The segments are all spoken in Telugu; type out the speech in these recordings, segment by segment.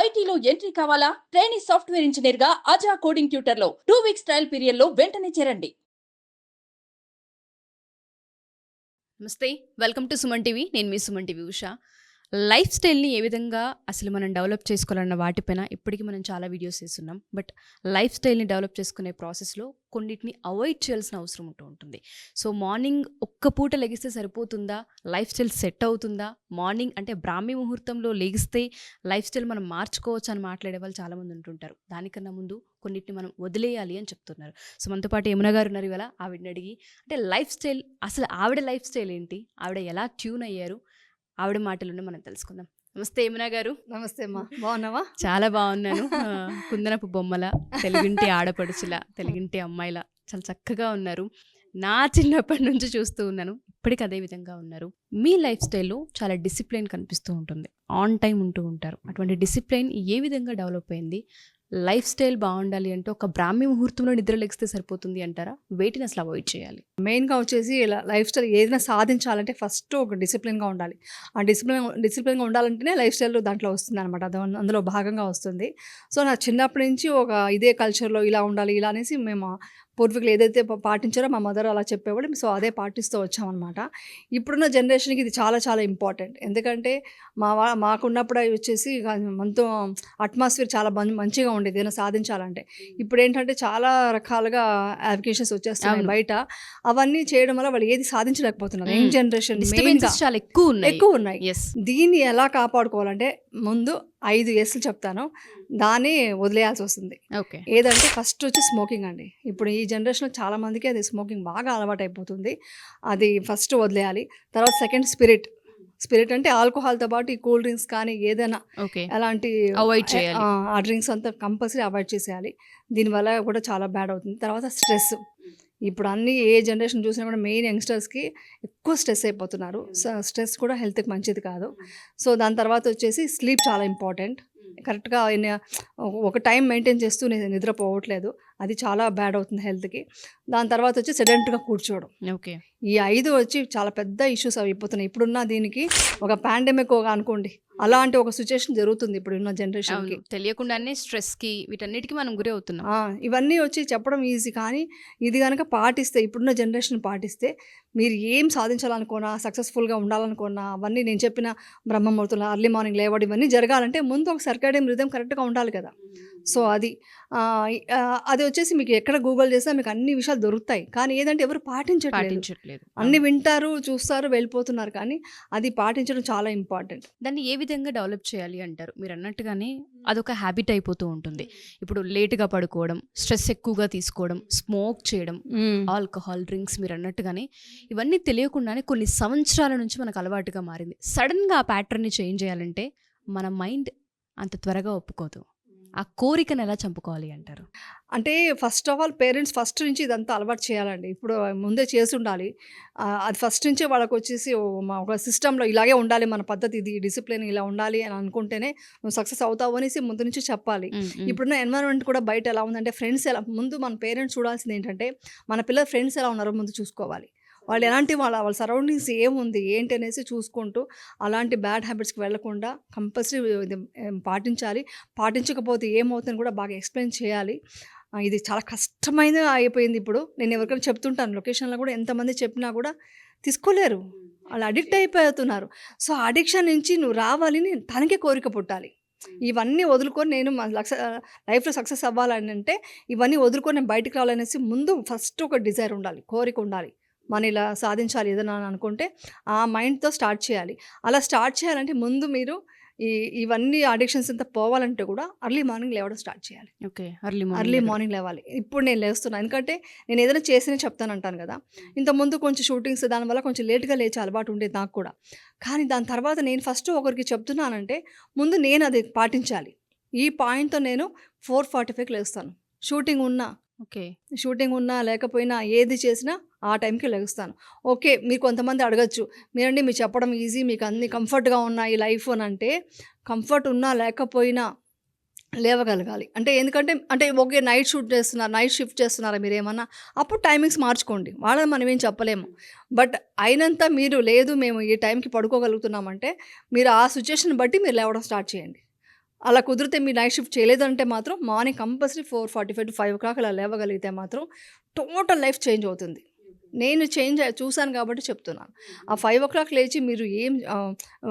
ఐటీలో ఎంట్రీ కావాలా? ట్రైనీ సాఫ్ట్వేర్ ఇంజనీర్ గా అజా కోడింగ్ ట్యూటర్ లో 2 వీక్స్ ట్రయల్ పీరియడ్ లో వెంటనే చేరండి. నమస్తే, వెల్కమ్ టు సుమన్ టీవీ. నేను మీ సుమన్ టీవీ ఉషా. లైఫ్ స్టైల్ని ఏ విధంగా అసలు మనం డెవలప్ చేసుకోవాలన్న వాటిపైన ఇప్పటికీ మనం చాలా వీడియోస్ చేస్తున్నాం. బట్ లైఫ్ స్టైల్ని డెవలప్ చేసుకునే ప్రాసెస్లో కొన్నిటిని అవాయిడ్ చేయాల్సిన అవసరం ఉంటుంది. సో మార్నింగ్ ఒక్క పూట లెగిస్తే సరిపోతుందా? లైఫ్ స్టైల్ సెట్ అవుతుందా? మార్నింగ్ అంటే బ్రాహ్మీ ముహూర్తంలో లెగిస్తే లైఫ్ స్టైల్ మనం మార్చుకోవచ్చు అని మాట్లాడే వాళ్ళు చాలామంది ఉంటుంటారు. దానికన్నా ముందు కొన్నిటిని మనం వదిలేయాలి అని చెప్తున్నారు. సో మనతో పాటు యమున గారు ఉన్నారు. ఇవాళ ఆవిడని అడిగి అంటే లైఫ్ స్టైల్ అసలు ఆవిడ లైఫ్ స్టైల్ ఏంటి, ఆవిడ ఎలా ట్యూన్ అయ్యారు, ఆవిడ మాటలోనే మనం తెలుసుకుందాం. నమస్తే యమున గారు. నమస్తే అమ్మా, బాగున్నావా? చాలా బాగున్నాను. కుందనపు బొమ్మల, తెలుగింటి ఆడపడుచుల, తెలుగింటి అమ్మాయిల చాలా చక్కగా ఉన్నారు. నా చిన్నప్పటి నుంచి చూస్తూ ఉన్నాను, ఇప్పటికి అదే విధంగా ఉన్నారు. మీ లైఫ్ స్టైల్లో చాలా డిసిప్లైన్ కనిపిస్తూ ఉంటుంది, ఆన్ టైం ఉంటూ ఉంటారు. అటువంటి డిసిప్లైన్ ఏ విధంగా డెవలప్ అయింది? లైఫ్ స్టైల్ బాగుండాలి అంటే ఒక బ్రాహ్మీ ముహూర్తంలో నిద్ర లెగిస్తే సరిపోతుంది అంటారా? వేటిని అసలు అవాయిడ్ చేయాలి? మెయిన్గా వచ్చేసి ఇలా లైఫ్ స్టైల్ ఏదైనా సాధించాలంటే ఫస్ట్ ఒక డిసిప్లిన్గా ఉండాలి. ఆ డిసిప్లిన్గా ఉండాలంటేనే లైఫ్ స్టైల్ దాంట్లో వస్తుంది అనమాట, అది అందులో భాగంగా వస్తుంది. సో నా చిన్నప్పటి నుంచి ఒక ఇదే కల్చర్లో ఇలా ఉండాలి ఇలా అనేసి మేము పూర్వీకులు ఏదైతే పాటించారో మా మదర్ అలా చెప్పేవాళ్ళు. సో అదే పాటిస్తూ వచ్చామన్నమాట. ఇప్పుడున్న జనరేషన్కి ఇది చాలా చాలా ఇంపార్టెంట్. ఎందుకంటే మాకున్నప్పుడు అవి వచ్చేసి మనతో అట్మాస్ఫియర్ చాలా మంచిగా ఉండేది ఏదైనా సాధించాలంటే. ఇప్పుడు ఏంటంటే చాలా రకాలుగా అప్లికేషన్స్ వచ్చేస్తున్నాయి బయట. అవన్నీ చేయడం వల్ల వాళ్ళు ఏది సాధించలేకపోతున్నారు. యంగ్ జనరేషన్ చాలా ఎక్కువ ఉన్నాయి. దీన్ని ఎలా కాపాడుకోవాలంటే ముందు 5 Sలు చెప్తాను, దాన్ని వదిలేయాల్సి వస్తుంది. ఓకే. ఏదంటే ఫస్ట్ వచ్చి స్మోకింగ్ అండి. ఇప్పుడు ఈ జనరేషన్లో చాలా మందికి అది స్మోకింగ్ బాగా అలవాటు అయిపోతుంది. అది ఫస్ట్ వదిలేయాలి. తర్వాత సెకండ్ స్పిరిట్ అంటే ఆల్కహాల్తో పాటు ఈ కూల్ డ్రింక్స్ కానీ ఏదైనా అలాంటి అవాయిడ్ చేయాలి. ఆ డ్రింక్స్ అంతా కంపల్సరీ అవాయిడ్ చేసేయాలి. దీనివల్ల కూడా చాలా బ్యాడ్ అవుతుంది. తర్వాత స్ట్రెస్, ఇప్పుడు అన్ని ఏ జనరేషన్ చూసినా కూడా మెయిన్ యంగ్స్టర్స్కి ఎక్కువ స్ట్రెస్ అయిపోతున్నారు. స్ట్రెస్ కూడా హెల్త్కి మంచిది కాదు. సో దాని తర్వాత వచ్చేసి స్లీప్ చాలా ఇంపార్టెంట్. కరెక్ట్గా ఒక టైం మెయింటైన్ చేస్తూ నిద్రపోవట్లేదు, అది చాలా బ్యాడ్ అవుతుంది హెల్త్కి. దాని తర్వాత వచ్చి సెడెంట్గా కూర్చోవడం. ఓకే. ఈ 5 వచ్చి చాలా పెద్ద ఇష్యూస్ అయిపోతున్నాయి. ఇప్పుడున్న దీనికి ఒక పాండమిక్ అనుకోండి, అలాంటి ఒక సిచ్యుయేషన్ జరుగుతుంది ఇప్పుడున్న జనరేషన్కి. తెలియకుండానే స్ట్రెస్కి వీటన్నిటికీ మనం గురి అవుతున్నాం. ఇవన్నీ వచ్చి చెప్పడం ఈజీ, కానీ ఇది కనుక పాటిస్తే, ఇప్పుడున్న జనరేషన్ పాటిస్తే మీరు ఏం సాధించాలనుకున్నా, సక్సెస్ఫుల్గా ఉండాలనుకున్నా, అవన్నీ నేను చెప్పిన బ్రహ్మముహూర్తంలో అర్లీ మార్నింగ్ లేవడం ఇవన్నీ జరగాలంటే ముందు ఒక సర్కాడియం రిథం కరెక్ట్గా ఉండాలి కదా. సో అది వచ్చేసి మీకు ఎక్కడ గూగుల్ చేసినా మీకు అన్ని విషయాలు దొరుకుతాయి. కానీ ఏదంటే ఎవరు పాటించట్లేదు. అన్ని వింటారు, చూస్తారు, వెళ్ళిపోతున్నారు. కానీ అది పాటించడం చాలా ఇంపార్టెంట్. దాన్ని ఏ విధంగా డెవలప్ చేయాలి అంటారు? మీరు అన్నట్టుగానే అదొక హ్యాబిట్ అయిపోతూ ఉంటుంది. ఇప్పుడు లేటుగా పడుకోవడం, స్ట్రెస్ ఎక్కువగా తీసుకోవడం, స్మోక్ చేయడం, ఆల్కహాల్, డ్రింక్స్, మీరు అన్నట్టుగానే ఇవన్నీ తెలియకుండానే కొన్ని సంవత్సరాల నుంచి మనకు అలవాటుగా మారింది. సడన్గా ఆ ప్యాటర్న్ని చేంజ్ చేయాలంటే మన మైండ్ అంత త్వరగా ఒప్పుకోదు. ఆ కోరికను ఎలా చంపుకోవాలి అంటారు? అంటే first of all parents first నుంచి ఇదంతా అలవాటు చేయాలండి. ఇప్పుడు ముందే చేసి ఉండాలి. అది ఫస్ట్ నుంచే వాళ్ళకి వచ్చేసి ఒక సిస్టంలో ఇలాగే ఉండాలి, మన పద్ధతి ఇది, డిసిప్లిన్ ఇలా ఉండాలి అని అనుకుంటేనే నువ్వు సక్సెస్ అవుతావు అనేసి ముందు నుంచి చెప్పాలి. ఇప్పుడున్న ఎన్వైరన్మెంట్ కూడా బయట ఎలా ఉందంటే, ఫ్రెండ్స్ ఎలా, ముందు మన పేరెంట్స్ చూడాల్సింది ఏంటంటే మన పిల్లల ఫ్రెండ్స్ ఎలా ఉన్నారో ముందు చూసుకోవాలి. వాళ్ళు ఎలాంటి వాళ్ళ సరౌండింగ్స్ ఏముంది ఏంటి అనేసి చూసుకుంటూ అలాంటి బ్యాడ్ హ్యాబిట్స్కి వెళ్లకుండా కంపల్సరీ ఇది పాటించాలి. పాటించకపోతే ఏమవుతుందని కూడా బాగా ఎక్స్ప్లెయిన్ చేయాలి. ఇది చాలా కష్టమైన అయిపోయింది ఇప్పుడు. నేను ఎవరికైనా చెప్తుంటాను, లొకేషన్లో కూడా ఎంతమంది చెప్పినా కూడా తీసుకోలేరు, వాళ్ళు అడిక్ట్ అయిపోతున్నారు. సో అడిక్షన్ నుంచి నువ్వు రావాలని తనకే కోరిక పుట్టాలి. ఇవన్నీ వదులుకొని నేను లైఫ్లో సక్సెస్ అవ్వాలని అంటే ఇవన్నీ వదులుకొని నేను బయటికి రావాలనేసి ముందు ఫస్ట్ ఒక డిజైర్ ఉండాలి, కోరిక ఉండాలి. మనం ఇలా సాధించాలి ఏదైనా అని ఆ మైండ్తో స్టార్ట్ చేయాలి. అలా స్టార్ట్ చేయాలంటే ముందు మీరు ఇవన్నీ అడిక్షన్స్ అంతా పోవాలంటే కూడా అర్లీ మార్నింగ్ లేవడం స్టార్ట్ చేయాలి. ఓకే. అర్లీ మార్నింగ్ లేవాలి. ఇప్పుడు నేను లేస్తున్నాను, ఎందుకంటే నేను ఏదైనా చేసినే చెప్తానంటాను కదా. ఇంతకుముందు కొంచెం షూటింగ్స్ దానివల్ల కొంచెం లేట్గా లేచే అలవాటు ఉండేది నాకు కూడా. కానీ దాని తర్వాత నేను ఫస్ట్ ఒకరికి చెప్తున్నానంటే ముందు నేను అది పాటించాలి. ఈ పాయింట్తో నేను 4:45కి లేస్తాను. షూటింగ్ ఉన్నా లేకపోయినా ఏది చేసినా ఆ టైంకి లెగుస్తాను. ఓకే, మీరు కొంతమంది అడగచ్చు, మీరండి మీరు చెప్పడం ఈజీ, మీకు అన్ని కంఫర్ట్గా ఉన్నాయి లైఫ్ అని అంటే, కంఫర్ట్ ఉన్నా లేకపోయినా లేవగలగాలి. ఎందుకంటే ఓకే, నైట్ షిఫ్ట్ చేస్తున్నారా మీరేమన్నా, అప్పుడు టైమింగ్స్ మార్చుకోండి, వాళ్ళని మనం ఏం చెప్పలేము. బట్ అయినంత మీరు లేదు మేము ఈ టైంకి పడుకోగలుగుతున్నామంటే మీరు ఆ సిచ్యుయేషన్ బట్టి మీరు లేవడం స్టార్ట్ చేయండి. అలా కుదిరితే మీరు నైట్ షిఫ్ట్ చేయలేదంటే మాత్రం మార్నింగ్ కంపల్సరీ 4:45 to 5 అలా లేవగలిగితే మాత్రం టోటల్ లైఫ్ చేంజ్ అవుతుంది. నేను చూసాను కాబట్టి చెప్తున్నాను. ఆ 5 లేచి మీరు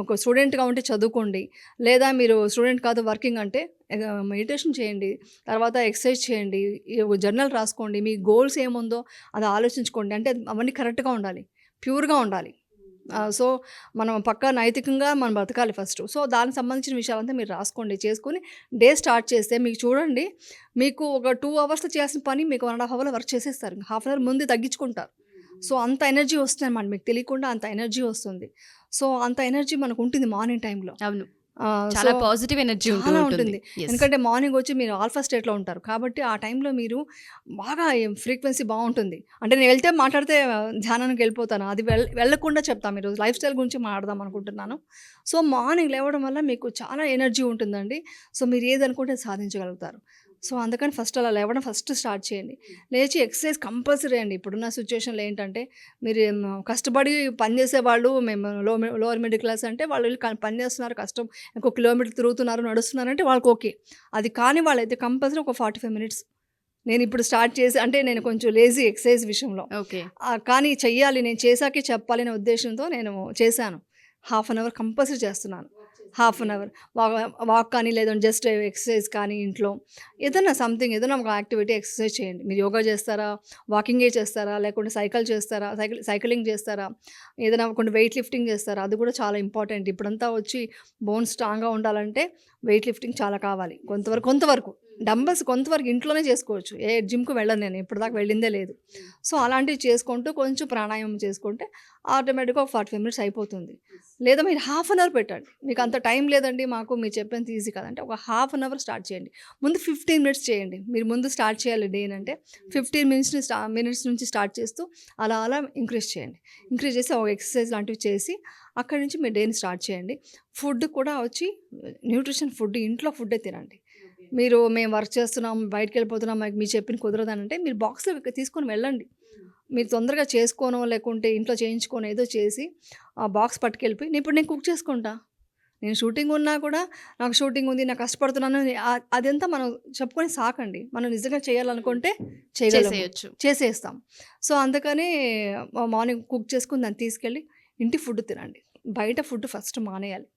ఒక స్టూడెంట్‌గా ఉంటే చదువుకోండి. లేదా మీరు స్టూడెంట్ కాదు వర్కింగ్ అంటే మెడిటేషన్ చేయండి. తర్వాత ఎక్సర్సైజ్ చేయండి. జర్నల్ రాసుకోండి. మీ గోల్స్ ఏముందో అది ఆలోచించుకోండి. అంటే అవన్నీ కరెక్ట్‌గా ఉండాలి. ప్యూర్‌గా ఉండాలి. సో, మనం పక్కా నైతికంగా మనం బతకాలి ఫస్ట్. సో, దానికి సంబంధించిన విషయాలంతా మీరు రాసుకోండి. చేసుకొని డే స్టార్ట్ చేస్తే మీకు చూడండి, మీకు ఒక 2 అవర్స్‌లో చేయాల్సిన పని మీకు 1 ½ అవర్‌లో వర్క్ చేసేస్తారు. హాఫ్ అన్ అవర్ ముందు తగ్గించుకుంటారు. సో, అంత ఎనర్జీ వస్తుందన్నమాట. మీకు తెలియకుండా అంత ఎనర్జీ వస్తుంది. సో, అంత ఎనర్జీ మనకుంటుంది మార్నింగ్ టైంలో. అవును. సో చాలా పాజిటివ్ ఎనర్జీ చాలా ఉంటుంది. ఉంటుంది. యెస్. ఎందుకంటే మార్నింగ్ వచ్చి మీరు ఆల్ఫా స్టేట్‌లో ఉంటారు. కాబట్టి ఆ టైంలో మీరు బాగా ఫ్రీక్వెన్సీ బావుంటుంది. అంటే నేను వెళ్తే మాట్లాడితే ధ్యానానికి వెళ్ళిపోతాను. అది వెళ్ళకుండా చెప్తాను ఈరోజు లైఫ్ స్టైల్ గురించి మాట్లాడదాం అనుకుంటున్నాను. సో, మార్నింగ్ లేవడం వల్ల మీకు చాలా ఎనర్జీ ఉంటుందండి. సో, మీరు ఏదనుకుంటే అది సాధించగలుగుతారు. సో, అందుకని ఫస్ట్ అలా లేవడం స్టార్ట్ చేయండి. లేచి ఎక్సర్సైజ్ కంపల్సరీ అండి. ఇప్పుడున్న సిట్యుయేషన్‌లో ఏంటంటే మీరు కష్టపడి పని చేసేవాళ్ళు మేము లోవర్ మిడిల్ క్లాస్ అంటే వాళ్ళు వెళ్ళి పని చేస్తున్నారు కష్టం. ఇంకో కిలోమీటర్ తిరుగుతున్నారు, నడుస్తున్నారంటే వాళ్ళకి ఓకే. అది కాని వాళ్ళైతే కంపల్సరీ ఒక 45 మినిట్స్. నేనిప్పుడు స్టార్ట్ చేసి అంటే నేను కొంచెం లేజీ ఎక్సర్సైజ్ విషయంలో. ఓకే. కానీ చెయ్యాలి, నేను చేశాకే చెప్పాలి అనే ఉద్దేశ్యంతో నేను చేశాను. హాఫ్ అన్ అవర్ కంపల్సరీ చేస్తున్నాను. హాఫ్ అన్ అవర్ వాక్ కానీ లేదంటే జస్ట్ ఎక్సర్సైజ్ కానీ ఇంట్లో ఏదైనా ఒక యాక్టివిటీ ఎక్సర్సైజ్ చేయండి. మీరు యోగా చేస్తారా, వాకింగే చేస్తారా, లేకుంటే సైకిల్ చేస్తారా, సైక్లింగ్ చేస్తారా, ఏదైనా కొన్ని వెయిట్ లిఫ్టింగ్ చేస్తారా, అది కూడా చాలా ఇంపార్టెంట్. ఇప్పుడంతా వచ్చి బోన్స్ స్ట్రాంగ్‌గా ఉండాలంటే వెయిట్ లిఫ్టింగ్ చాలా కావాలి. కొంతవరకు డంబెల్స్ కొంతవరకు ఇంట్లోనే చేసుకోవచ్చు. ఏ జిమ్‌కి వెళ్ళను నేను. ఇప్పటిదాకా వెళ్ళిందే లేదు. సో, అలాంటివి చేసుకుంటూ కొంచెం ప్రాణాయామం చేసుకుంటే ఆటోమేటిక్‌గా ఒక 45 మినిట్స్ అయిపోతుంది. లేదా మీరు హాఫ్ అన్ అవర్ పెట్టండి. మీకు అంత టైం లేదండి మాకు మీరు చెప్పేంత ఈజీ కాదంటే ఒక హాఫ్ అన్ అవర్ స్టార్ట్ చేయండి. ముందు 15 మినిట్స్ చేయండి. మీరు ముందు స్టార్ట్ చేయాలి డేనంటే 15 మినిట్స్ నుంచి స్టార్ట్ చేస్తూ అలా ఇంక్రీజ్ చేయండి. ఇంక్రీజ్ చేసి ఒక ఎక్సర్సైజ్ లాంటివి చేసి అక్కడి నుంచి మీరు డేని స్టార్ట్ చేయండి. ఫుడ్ కూడా వచ్చి న్యూట్రిషన్ ఫుడ్ ఇంట్లో ఫుడ్డే తినండి. మేము వర్క్ చేస్తున్నాం, బయటికెళ్ళిపోతున్నాం, మీరు చెప్పింది కుదరదనంటే మీరు బాక్స్‌లో తీసుకొని వెళ్ళండి. మీరు తొందరగా చేసుకోనో లేకుంటే ఇంట్లో చేయించుకోనో ఏదో చేసి ఆ బాక్స్ పట్టుకెళ్ళిపోయి నేను కుక్ చేసుకుంటా. నేను షూటింగ్ ఉన్నా కూడా నాకు షూటింగ్ ఉంది, నాకు కష్టపడుతున్నాను అదంతా మనం చెప్పుకొని సాకండి. మనం నిజంగా చేయాలనుకుంటే చేసేయొచ్చు. చేసేస్తాం. సో, అందుకని మార్నింగ్ కుక్ చేసుకొని దాన్ని తీసుకెళ్ళి ఇంటి ఫుడ్ తినండి. బయట ఫుడ్ ఫస్ట్ మానేయాలి.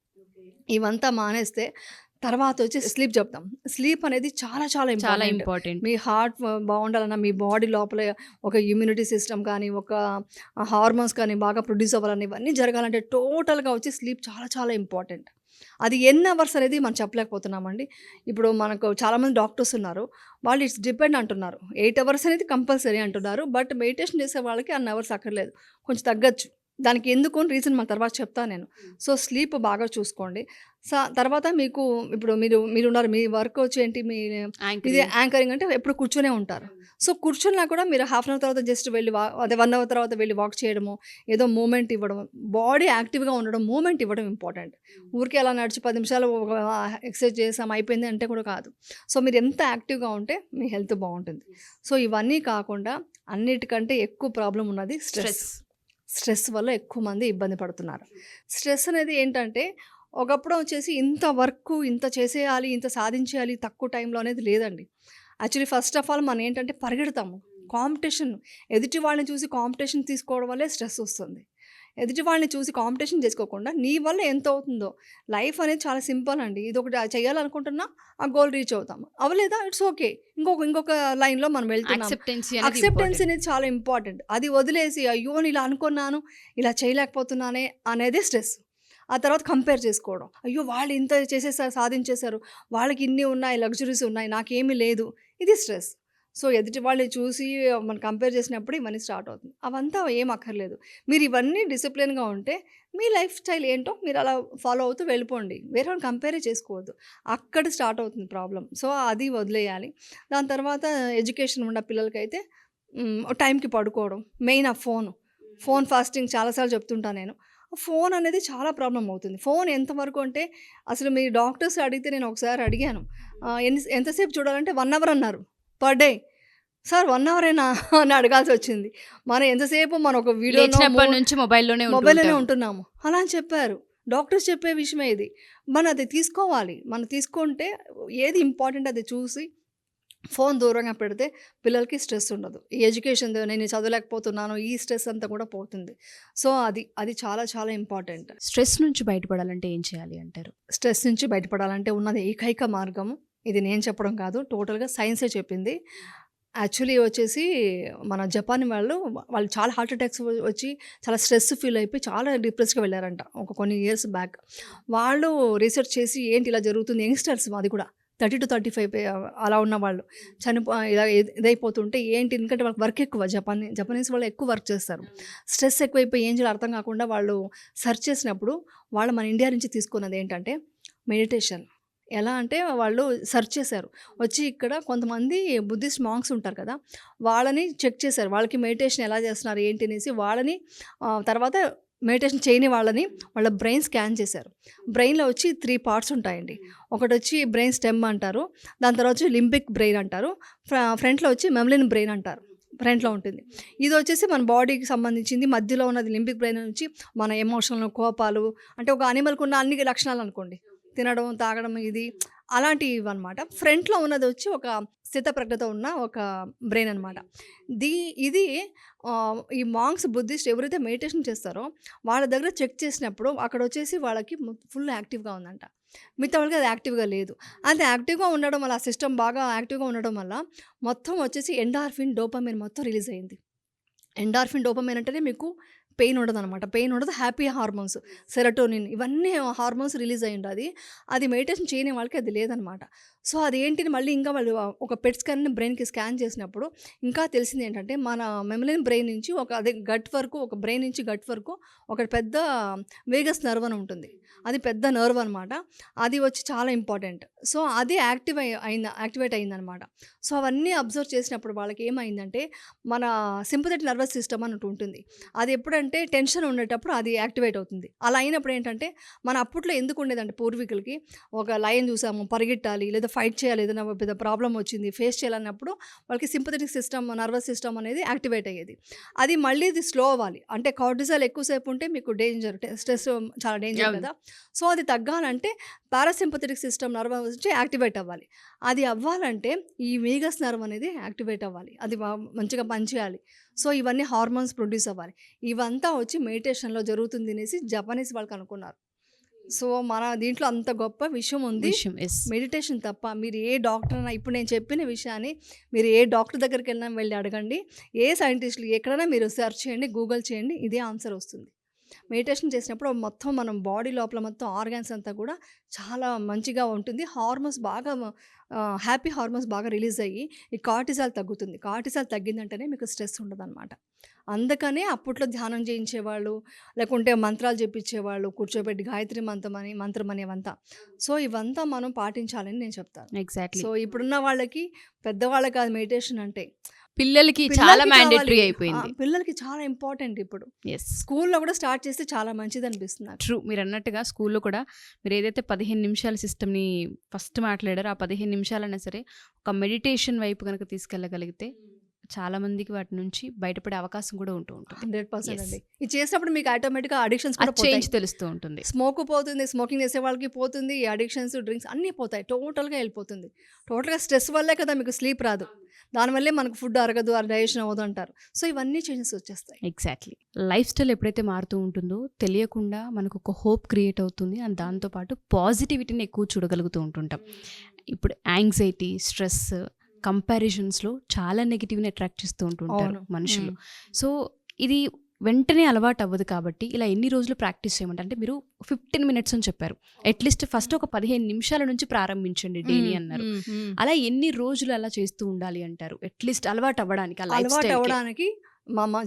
ఇవంతా మానేస్తే తర్వాత వచ్చి స్లీప్ చెప్తాం. స్లీప్ అనేది చాలా చాలా చాలా ఇంపార్టెంట్. ఇంపార్టెంట్. మీ హార్ట్ బాగుండాలన్నా, మీ బాడీ లోపల ఒక ఇమ్యూనిటీ సిస్టమ్ కానీ, ఒక హార్మోన్స్ కానీ బాగా ప్రొడ్యూస్ అవ్వాలని, ఇవన్నీ జరగాలంటే టోటల్‌గా వచ్చి స్లీప్ చాలా చాలా ఇంపార్టెంట్. అది ఎన్ని అవర్స్ అనేది మనం చెప్పలేకపోతున్నామండి. ఇప్పుడు మనకు చాలామంది డాక్టర్స్ ఉన్నారు. వాళ్ళు ఇట్స్ డిపెండ్ అంటున్నారు. 8 అవర్స్ అనేది కంపల్సరీ అంటున్నారు. బట్ మెడిటేషన్ చేసే వాళ్ళకి అన్ని అవర్స్ అక్కర్లేదు. కొంచెం తగ్గొచ్చు. దానికి ఎందుకు అని రీజన్ మన తర్వాత చెప్తాను నేను. సో, స్లీప్ బాగా చూసుకోండి. తర్వాత మీకు ఇప్పుడు మీరున్నారు. మీ వర్క్ వచ్చి ఏంటి ఇది యాంకరింగ్ అంటే ఎప్పుడు కూర్చొనే ఉంటారు. సో, కూర్చున్నా కూడా మీరు హాఫ్ అన్ అవర్ తర్వాత జస్ట్ వెళ్ళి అదే 1 అవర్ తర్వాత వెళ్ళి వాక్ చేయడము, ఏదో మూవ్‌మెంట్ ఇవ్వడం, బాడీ యాక్టివ్‌గా ఉండడం, మూవ్‌మెంట్ ఇవ్వడం ఇంపార్టెంట్. ఊరికే అలా నడిచి 10 నిమిషాలు ఎక్సర్సైజ్ చేసాం అయిపోయింది అంటే కూడా కాదు. సో, మీరు ఎంత యాక్టివ్‌గా ఉంటే మీ హెల్త్ బాగుంటుంది. సో, ఇవన్నీ కాకుండా అన్నిటికంటే ఎక్కువ ప్రాబ్లమ్ ఉన్నది స్ట్రెస్. స్ట్రెస్ వల్ల ఎక్కువ మంది ఇబ్బంది పడుతున్నారు. స్ట్రెస్ అనేది ఏంటంటే ఒకప్పుడు వచ్చేసి ఇంత వర్క్ ఇంత చేసేయాలి, ఇంత సాధించేయాలి తక్కువ టైంలో అనేది లేదండి. యాక్చువల్లీ ఫస్ట్ ఆఫ్ ఆల్ మనం ఏంటంటే పరిగెడతాము. కాంపిటీషన్, ఎదుటి వాళ్ళని చూసి కాంపిటీషన్ తీసుకోవడం వల్లే స్ట్రెస్ వస్తుంది. ఎదుటి వాళ్ళని చూసి కాంపిటీషన్ చేసుకోకుండా నీ వల్ల ఎంత అవుతుందో, లైఫ్ అనేది చాలా సింపుల్ అండి. ఇదొకటి చేయాలనుకుంటున్నా ఆ గోల్ రీచ్ అవుతాం. అవ్వలేదా ఇట్స్ ఓకే. ఇంకొక లైన్‌లో మనం వెళ్తున్నాం. యాక్సెప్టెన్స్ అనేది చాలా ఇంపార్టెంట్. అది వదిలేసి అయ్యో నేను ఇలా అనుకున్నాను, ఇలా చేయలేకపోతున్నానే అనేదే స్ట్రెస్. ఆ తర్వాత కంపేర్ చేసుకోవడం. అయ్యో వాళ్ళు ఇంత చేసేసారు, సాధించేశారు, వాళ్ళకి ఇన్ని ఉన్నాయి, లగ్జరీస్ ఉన్నాయి, నాకేమీ లేదు. ఇది స్ట్రెస్. సో, ఎదుటి వాళ్ళని చూసి మనం కంపేర్ చేసినప్పుడు ఇవన్నీ స్టార్ట్ అవుతుంది. అవంతా ఏం అక్కర్లేదు. మీరు ఇవన్నీ డిసిప్లిన్‌గా ఉంటే మీ లైఫ్ స్టైల్ ఏంటో మీరు అలా ఫాలో అవుతూ వెళ్ళిపోండి. వేరే వాళ్ళని కంపేరే చేసుకోవద్దు. అక్కడ స్టార్ట్ అవుతుంది ప్రాబ్లమ్. సో, అది వదిలేయాలి. దాని తర్వాత ఎడ్యుకేషన్ ఉన్న పిల్లలకైతే టైంకి పడుకోవడం. మెయిన్ ఆ ఫోన్ ఫాస్టింగ్ చాలా సార్లు చెప్తుంటాను నేను. ఫోన్ అనేది చాలా ప్రాబ్లమ్ అవుతుంది. ఫోన్ ఎంతవరకు అంటే అసలు మీ డాక్టర్స్ అడిగితే నేను ఒకసారి అడిగాను. ఎంతసేపు చూడాలంటే 1 అవర్ అన్నారు పర్ డే. సార్ 1 అవరేనా అని అడగాల్సొచ్చింది. మనం ఎంతసేపు మనం ఒక వీడియోనో లేచినప్పటి నుంచి మొబైల్‌లోనే ఉంటున్నాము. అలా అని చెప్పారు. డాక్టర్స్ చెప్పే విషయమే ఇది. మనం అది తీసుకోవాలి. మనం తీసుకుంటే ఏది ఇంపార్టెంట్ అది చూసి ఫోన్ దూరంగా పెడితే పిల్లలకి స్ట్రెస్ ఉండదు. ఈ ఎడ్యుకేషన్‌ది నేను చదవలేకపోతున్నాను, ఈ స్ట్రెస్ అంతా కూడా పోతుంది. సో, అది చాలా చాలా ఇంపార్టెంట్. స్ట్రెస్ నుంచి బయటపడాలంటే ఏం చేయాలి అంటారు? స్ట్రెస్ నుంచి బయటపడాలంటే ఉన్నది ఏకైక మార్గము, ఇది నేను చెప్పడం కాదు, టోటల్‌గా సైన్సే చెప్పింది. యాక్చువల్లీ వచ్చేసి మన జపాన్ వాళ్ళు చాలా హార్ట్ అటాక్స్ వచ్చి చాలా స్ట్రెస్ ఫీల్ అయిపోయి చాలా డిప్రెస్డ్‌గా వెళ్ళారంట ఒక కొన్ని ఇయర్స్ బ్యాక్. వాళ్ళు రీసెర్చ్ చేసి ఏంటి ఇలా జరుగుతుంది, యంగ్‌స్టర్స్ అది కూడా 30-35 అలా ఉన్నవాళ్ళు ఇలా ఇదైపోతుంటే ఏంటి, ఎందుకంటే వాళ్ళకి వర్క్ ఎక్కువ. జపనీస్ వాళ్ళు ఎక్కువ వర్క్ చేస్తారు. స్ట్రెస్ ఎక్కువైపోయి ఏం చేయాలో అర్థం కాకుండా వాళ్ళు సెర్చ్ చేసినప్పుడు వాళ్ళు మన ఇండియా నుంచి తీసుకున్నది ఏంటంటే మెడిటేషన్. ఎలా అంటే వాళ్ళు సెర్చ్ చేశారు. వచ్చి ఇక్కడ కొంతమంది బుద్ధిస్ట్ మాంక్స్ ఉంటారు కదా, వాళ్ళని చెక్ చేశారు. వాళ్ళకి మెడిటేషన్ ఎలా చేస్తున్నారు ఏంటి అనేసి వాళ్ళని తర్వాత మెడిటేషన్ చేయని వాళ్ళని వాళ్ళ బ్రెయిన్ స్కాన్ చేశారు. బ్రెయిన్లో వచ్చి 3 పార్ట్స్ ఉంటాయండి. ఒకటి వచ్చి బ్రెయిన్ స్టెమ్ అంటారు, దాని తర్వాత వచ్చి లింబిక్ బ్రెయిన్ అంటారు, ఫ్రంట్లో వచ్చి మెమ్లిన్ బ్రెయిన్ అంటారు, ఫ్రంట్లో ఉంటుంది. ఇది వచ్చేసి మన బాడీకి సంబంధించింది. మధ్యలో ఉన్నది లింబిక్ బ్రెయిన్ నుంచి మన ఎమోషనల్, కోపాలు, అంటే ఒక అనిమల్కి ఉన్న అన్ని లక్షణాలు అనుకోండి, తినడం, తాగడం, ఇది అలాంటివి అనమాట. ఫ్రంట్లో ఉన్నది వచ్చి ఒక స్థితప్రజ్ఞతో ఉన్న ఒక బ్రెయిన్ అనమాట. ఇది ఈ మాంక్స్, బుద్ధిస్ట్ ఎవరైతే మెడిటేషన్ చేస్తారో వాళ్ళ దగ్గర చెక్ చేసినప్పుడు అక్కడ వచ్చేసి వాళ్ళకి ఫుల్ యాక్టివ్గా ఉందంట. మిగతా వాళ్ళకి అది యాక్టివ్గా లేదు. అది యాక్టివ్గా ఉండడం వల్ల, ఆ సిస్టమ్ బాగా యాక్టివ్గా ఉండడం వల్ల మొత్తం వచ్చేసి ఎండార్ఫిన్, డోపమైన్ మొత్తం రిలీజ్ అయింది. ఎండార్ఫిన్, డోపమైన్ అంటేనే మీకు పెయిన్ ఉండదనమాట. పెయిన్ ఉండదు, హ్యాపీ హార్మోన్స్, సెరటోనిన్, ఇవన్నీ హార్మోన్స్ రిలీజ్ అయ్యి ఉండదు. అది మెడిటేషన్ చేయని వాళ్ళకి అది లేదనమాట. సో అదేంటిని మళ్ళీ ఇంకా వాళ్ళు ఒక పెట్ స్కాన్ బ్రెయిన్కి స్కాన్ చేసినప్పుడు ఇంకా తెలిసింది ఏంటంటే మన మెమలిన్ బ్రెయిన్ నుంచి అదే గట్ వరకు, ఒక బ్రెయిన్ నుంచి గట్ వరకు ఒక పెద్ద వేగస్ నర్వ్ అని ఉంటుంది. అది పెద్ద నర్వ్ అనమాట. అది వచ్చి చాలా ఇంపార్టెంట్. సో అది యాక్టివేట్ అయిందనమాట. సో అవన్నీ అబ్జర్వ్ చేసినప్పుడు వాళ్ళకి ఏమైందంటే మన సింపథెటిక్ నర్వస్ సిస్టమ్ అని ఉంటుంది. అది ఎప్పుడంటే టెన్షన్ ఉండేటప్పుడు అది యాక్టివేట్ అవుతుంది. అలా అయినప్పుడు ఏంటంటే మన అప్పట్లో ఎందుకు ఉండేదంటే పూర్వీకులకి ఒక లయన్ చూసాము, పరిగెట్టాలి లేదా ఫైట్ చేయాలి, ఏదైనా పెద్ద ప్రాబ్లం వచ్చింది ఫేస్ చేయాలన్నప్పుడు వాళ్ళకి సింపథెటిక్ సిస్టమ్, నర్వస్ సిస్టమ్ అనేది యాక్టివేట్ అయ్యేది. అది మళ్ళీ ఇది స్లో అవ్వాలి అంటే కార్టిజాల్ ఎక్కువసేపు ఉంటే మీకు డేంజర్, స్ట్రెస్ చాలా డేంజర్ కదా. సో అది తగ్గాలంటే పారాసింపథెటిక్ సిస్టమ్ నర్వ్ వచ్చి యాక్టివేట్ అవ్వాలి. అది అవ్వాలంటే ఈ వేగస్ నర్వ్ అనేది యాక్టివేట్ అవ్వాలి, అది మంచిగా పనిచేయాలి. సో ఇవన్నీ హార్మోన్స్ ప్రొడ్యూస్ అవ్వాలి. ఇవంతా వచ్చి మెడిటేషన్లో జరుగుతుంది అనేసి జపనీస్ వాళ్ళకి అనుకున్నారు. సో మన దీంట్లో అంత గొప్ప విషయం ఉంది, మెడిటేషన్ తప్ప. మీరు ఏ డాక్టర్ అయినా ఇప్పుడు నేను చెప్పిన విషయాన్ని మీరు ఏ డాక్టర్ దగ్గరికి వెళ్ళినా వెళ్ళి అడగండి, ఏ సైంటిస్టులు ఎక్కడైనా మీరు సెర్చ్ చేయండి, గూగుల్ చేయండి, ఇదే ఆన్సర్ వస్తుంది. మెడిటేషన్ చేసినప్పుడు మొత్తం మనం బాడీ లోపల మొత్తం ఆర్గాన్స్ అంతా కూడా చాలా మంచిగా ఉంటుంది. హార్మోన్స్ బాగా హ్యాపీ హార్మోన్స్ బాగా రిలీజ్ అయ్యి ఈ కార్టిజాల్ తగ్గుతుంది. కార్టిజాల్ తగ్గిందంటేనే మీకు స్ట్రెస్ ఉండదన్నమాట. అందుకనే అప్పట్లో ధ్యానం చేయించేవాళ్ళు, లేకుంటే మంత్రాలు చెప్పించేవాళ్ళు, కూర్చోబెట్టి గాయత్రి మంత్రం అని అవంతా. సో ఇవంతా మనం పాటించాలని నేను చెప్తాను. ఎగ్జాక్ట్లీ. సో ఇప్పుడున్న వాళ్ళకి, పెద్దవాళ్ళకి కాదు మెడిటేషన్ అంటే, పిల్లలకి చాలా మ్యాండేటరీ అయిపోయింది. పిల్లలకి చాలా ఇంపార్టెంట్. ఇప్పుడు స్కూల్లో కూడా స్టార్ట్ చేస్తే చాలా మంచిది అనిపిస్తుంది. ట్రూ, మీరు అన్నట్టుగా స్కూల్లో కూడా మీరు ఏదైతే 15 నిమిషాల సిస్టమ్ని ఫస్ట్ మాట్లాడారో ఆ 15 నిమిషాలైనా సరే ఒక మెడిటేషన్ వైపు కనుక తీసుకెళ్ళగలిగితే చాలా మందికి వాటి నుంచి బయటపడే అవకాశం కూడా ఉంటుంది. 100% అండి. ఇది చేసినప్పుడు మీకు ఆటోమేటిక్గా అడిక్షన్స్ కూడా చేంజ్ తెలుస్తూ ఉంటుంది. స్మోక్ పోతుంది, స్మోకింగ్ చేసే వాళ్ళకి పోతుంది, ఈ అడిక్షన్స్, డ్రింక్స్ అన్నీ పోతాయి, టోటల్గా వెళ్ళిపోతుంది. టోటల్గా స్ట్రెస్ వల్లే కదా మీకు స్లీప్ రాదు, దానివల్లే మనకు ఫుడ్ అరగదు, డైజెషన్ అవ్వదు అంటారు. సో ఇవన్నీ చేంజెస్ వచ్చేస్తాయి. ఎగ్జాక్ట్లీ. లైఫ్ స్టైల్ ఎప్పుడైతే మారుతూ ఉంటుందో తెలియకుండా మనకు ఒక హోప్ క్రియేట్ అవుతుంది, అండ్ దాంతోపాటు పాజిటివిటీని ఎక్కువ చూడగలుగుతూ ఉంటుంటాం. ఇప్పుడు యాంగ్జైటీ, స్ట్రెస్, కంపారిజన్స్లో చాలా నెగిటివ్ని అట్రాక్ట్ చేస్తూ ఉంటుంటారు మనుషులు. సో ఇది వెంటనే అలవాటు అవ్వదు. కాబట్టి ఇలా ఎన్ని రోజులు ప్రాక్టీస్ చేయమంటే, అంటే మీరు 15 minutes అని చెప్పారు, అట్లీస్ట్ ఫస్ట్ ఒక 15 నిమిషాల నుంచి ప్రారంభించండి డైలీ అన్నారు. అలా ఎన్ని రోజులు అలా చేస్తూ ఉండాలి అంటారు అట్లీస్ట్ అలవాటు అవ్వడానికి? అలవాటు అవ్వడానికి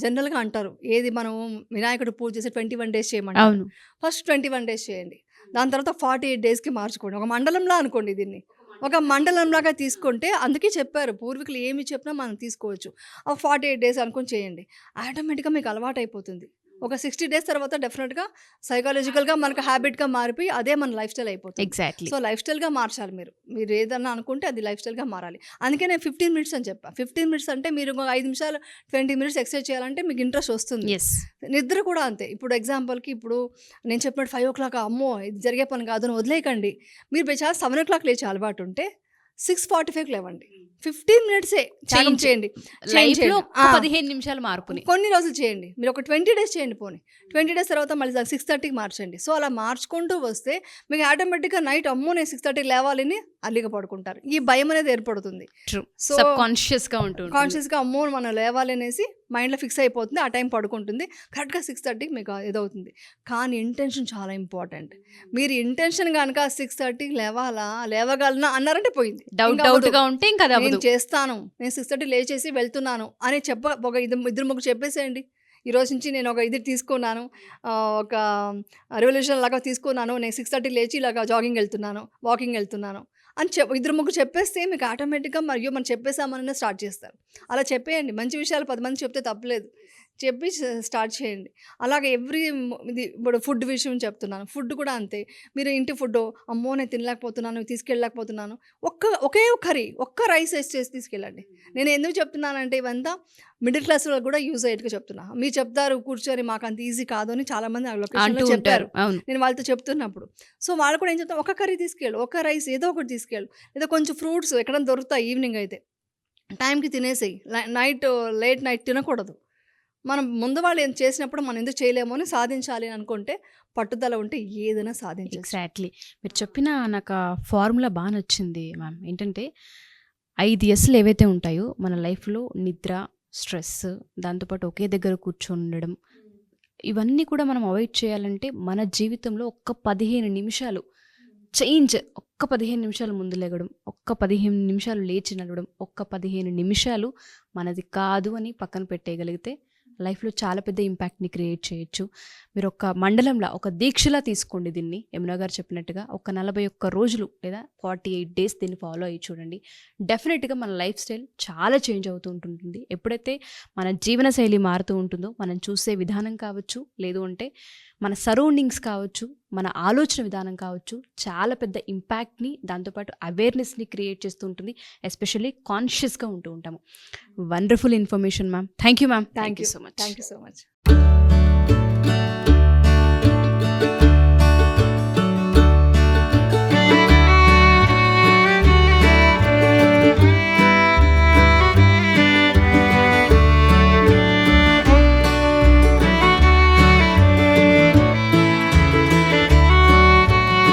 జనరల్గా అంటారు, ఏది మనం వినాయకుడు పూజ చేసి 21 days చేయమంటారు. ఫస్ట్ 21 days చేయండి, దాని తర్వాత 48 daysకి మార్చుకోండి. ఒక మండలంలా అనుకోండి, దీన్ని ఒక మండలంలాగా తీసుకుంటే, అందుకే చెప్పారు పూర్వీకులు ఏమి చెప్పినా మనం తీసుకోవచ్చు. 48 days అనుకొని చేయండి, ఆటోమేటిక్గా మీకు అలవాటు అయిపోతుంది. ఒక 60 డేస్ తర్వాత డెఫినెట్గా సైకాలజికల్గా మనకు హ్యాబిట్గా మారిపోయి అదే మన లైఫ్ స్టైల్ అయిపోతుంది. ఎగ్జాక్ట్లీ. సో లైఫ్ స్టైల్గా మార్చాలి మీరు ఏదన్నా అనుకుంటే అది లైఫ్ స్టైల్గా మారాలి. అందుకే నేను 15 మినిట్స్ అని చెప్పా. 15 మినిట్స్ అంటే మీరు ఒక 5 నిమిషాలు 20 మినిట్స్ ఎక్సర్సైజ్ చేయాలంటే మీకు ఇంట్రెస్ట్ వస్తుంది. ఎస్. నిద్ర కూడా అంతే. ఇప్పుడు ఎగ్జాంపుల్కి ఇప్పుడు నేను చెప్పినట్టు 5 o'clock అమ్మో ఇది జరిగే పని కాదు అని వదిలేయకండి. మీరు బేచారా 7 o'clock లేచే అలవాటు ఉంటే 6:45కి లేవండి. 15 మినిట్సే త్యాగం చేయండి. లైఫ్ లో ఆ. 15 నిమిషాలు మార్పుని. కొన్ని రోజులు చేయండి. మీరు ఒక 20 డేస్ చేయండి పోనీ. 20 డేస్ తర్వాత మళ్ళీ 6:30కి మార్చండి. సో అలా మార్చుకుంటూ వస్తే మీకు ఆటోమేటిక్గా నైట్ అమ్మో నేను 6:30కి లేవాలని అల్లిగా పడుకుంటారు. ఈ భయం అనేది ఏర్పడుతుంది. ట్రూ. సో సబ్ కాన్షియస్ గా ఉంటుంది. కాన్షియస్గా అమ్మో మనం లేవాలి అనేసి మైండ్లో ఫిక్స్ అయిపోతుంది. ఆ టైం పడుకుంటుంది. కరెక్ట్గా 6:30కి మీకు ఇదవుతుంది. కానీ ఇంటెన్షన్ చాలా ఇంపార్టెంట్. మీరు ఇంటెన్షన్ కనుక 6:30కి లేవగలనా అన్నారంటే పోయింది. డౌట్ గా ఉంటే ఇంకా నేను చేస్తాను, నేను 6:30 లేచేసి వెళ్తున్నాను అని ఒక ఇద్దరు ముగ్గురు చెప్పేసేయండి. ఈ రోజు నుంచి నేను ఒక ఇది తీసుకున్నాను, ఒక రెవల్యూషన్ లాగా తీసుకున్నాను, నేను 6:30 లేచి ఇలాగా వాకింగ్ వెళ్తున్నాను అని ఇద్దరు ముగ్గురు చెప్పేస్తే మీకు ఆటోమేటిక్గా మరియు మనం చెప్పేసామని స్టార్ట్ చేస్తారు. అలా చెప్పేయండి. మంచి విషయాలు 10 మంది చెప్తే తప్పలేదు. చెప్పి స్టార్ట్ చేయండి. అలాగే ఇది ఇప్పుడు ఫుడ్ విషయం చెప్తున్నాను. ఫుడ్ కూడా అంతే. మీరు ఇంటి ఫుడ్ అమ్మో నేను తినలేకపోతున్నాను, తీసుకెళ్ళలేకపోతున్నాను, ఒకే ఒక్క రైస్ చేసి తీసుకెళ్ళండి. నేను ఎందుకు చెప్తున్నానంటే ఇవంతా మిడిల్ క్లాస్ వాళ్ళకి కూడా యూజ్ అయ్యేట్టుగా చెప్తున్నా. మీరు చెప్తారు కూర్చొని మాకు అంత ఈజీ కాదు అని చాలామంది ఆ లొకేషన్లో చెప్పారు. నేను వాళ్ళతో చెప్తున్నప్పుడు సో వాళ్ళు కూడా ఏం చెప్తాను, ఒక కర్రీ తీసుకెళ్ళు, ఒక రైస్ ఏదో ఒకటి తీసుకెళ్ళు, లేదా కొంచెం ఫ్రూట్స్ ఎక్కడైనా దొరుకుతాయి. ఈవినింగ్ అయితే టైంకి తినేసేయి. లేట్ నైట్ తినకూడదు. మనం ముందు వాళ్ళు ఏం చేసినప్పుడు మనం ఎందుకు చేయలేమో అని సాధించాలి అని అనుకుంటే పట్టుదల ఉంటే ఏదైనా సాధించవచ్చు. ఎగ్జాక్ట్లీ. మీరు చెప్పిన నాకు ఫార్ములా బాగా నచ్చింది మ్యామ్. ఏంటంటే 5 S'లు ఏవైతే ఉంటాయో మన లైఫ్లో నిద్ర, స్ట్రెస్, దాంతోపాటు ఒకే దగ్గర కూర్చొని ఉండడం, ఇవన్నీ కూడా మనం అవాయిడ్ చేయాలంటే మన జీవితంలో ఒక్క 15 నిమిషాలు చేంజ్, ఒక్క 15 నిమిషాలు ముందు లేగడం, ఒక్క 15 నిమిషాలు లేచి నడవడం, ఒక్క 15 నిమిషాలు మనది కాదు అని పక్కన పెట్టేయగలిగితే లైఫ్లో చాలా పెద్ద ఇంపాక్ట్ని క్రియేట్ చేయొచ్చు. మీరు ఒక మండలంలో ఒక దీక్షలా తీసుకోండి దీన్ని. యమునా గారు చెప్పినట్టుగా ఒక 41 రోజులు లేదా 48 డేస్ దీన్ని ఫాలో అయ్యి చూడండి. డెఫినెట్గా మన లైఫ్ స్టైల్ చాలా చేంజ్ అవుతూ ఉంటుంది. ఎప్పుడైతే మన జీవనశైలి మారుతూ ఉంటుందో మనం చూసే విధానం కావచ్చు, లేదు అంటే మన సరౌండింగ్స్ కావచ్చు, మన ఆలోచన విధానం కావచ్చు, చాలా పెద్ద ఇంపాక్ట్ని, దాంతోపాటు అవేర్నెస్ని క్రియేట్ చేస్తూ ఉంటుంది. ఎస్పెషల్లీ కాన్షియస్గా ఉంటూ ఉంటాము. Wonderful information ma'am. Thank you ma'am. Thank you so much. Thank you so much.